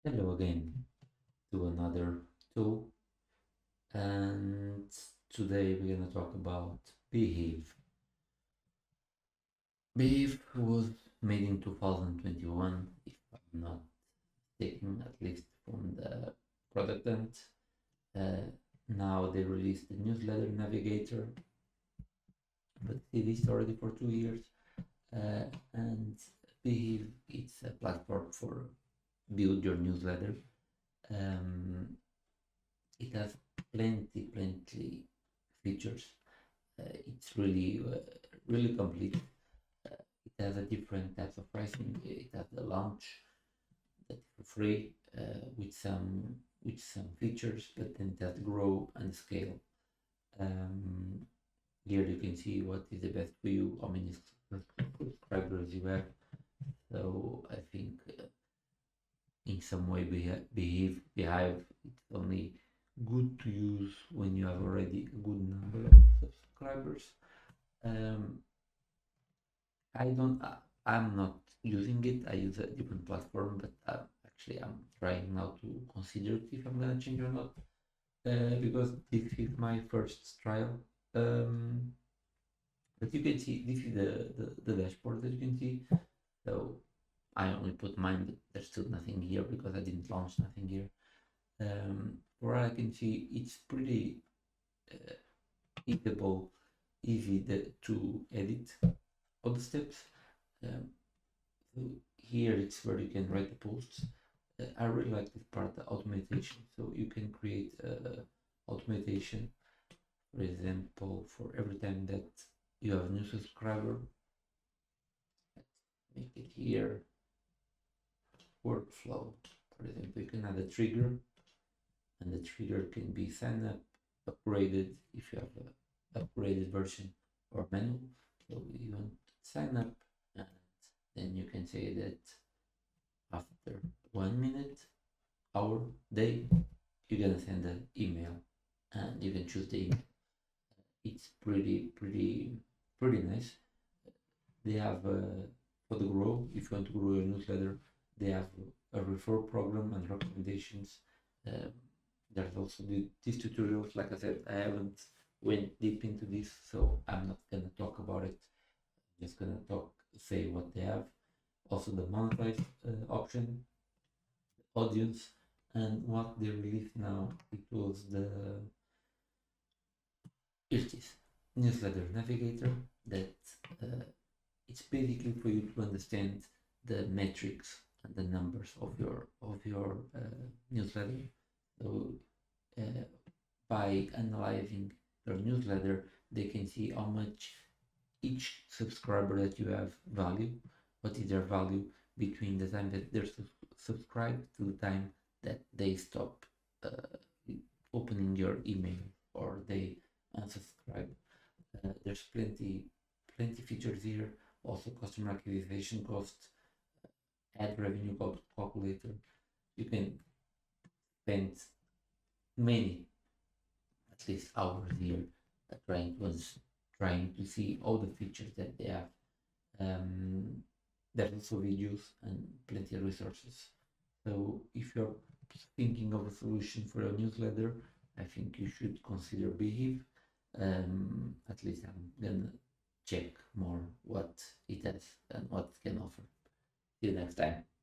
Hello again to another tool, and today we're gonna talk about Behiiv. Behiiv was made in 2021, if I'm not mistaken, at least from the product end. Uh, Now they released the newsletter navigator, but it is already for 2 years. And Behiiv, it's a platform for build your newsletter. Um, it has plenty features. It's really complete. It has a different types of pricing. It has the launch that is for free with some features, but then it has grow and scale. Um, Here you can see what is the best for you, how many subscribers you have. So I think in some way Behiiv it's only good to use when you have already a good number of subscribers. um, I don't I'm not using it. I use a different platform, but actually I'm trying now to consider if I'm gonna change or not, because this is my first trial. um, but you can see this is the dashboard that you can see. So I only put mine, but there's still nothing here because I didn't launch nothing here. Where I can see it's pretty uh, eatable, to edit all the steps. Um, so here it's where you can write the posts. I really like this part, the automation. So you can create automation, for example, for every time that you have a new subscriber. Let's make it here workflow. For example, you can add a trigger, and the trigger can be sign up, upgraded if you have a upgraded version, or manual. So you want sign up, and then you can say that after 1 minute, hour, day, you're gonna send an email, and you can choose the email. It's pretty nice. They have for the grow, if you want to grow your newsletter, they have a refer program and recommendations. Um, there's also these tutorials. Like I said, I haven't went deep into this, so I'm not gonna talk about it. I'm just gonna say what they have. Also the monetize option, audience, and what they released now. It was the Iltis newsletter navigator that it's basically for you to understand the metrics and the numbers of your newsletter. So by analyzing your newsletter, they can see how much each subscriber that you have value, what is their value between the time that they're subscribed to the time that they stop opening your email or they unsubscribe. There's plenty features here. Also customer acquisition cost, ad revenue calculator. You can spend many, at least hours here, trying to see all the features that they have. There's also videos and plenty of resources. So if you're thinking of a solution for a newsletter, I think you should consider Behiiv. At least I'm gonna check more what it has and what it can offer. See you next time.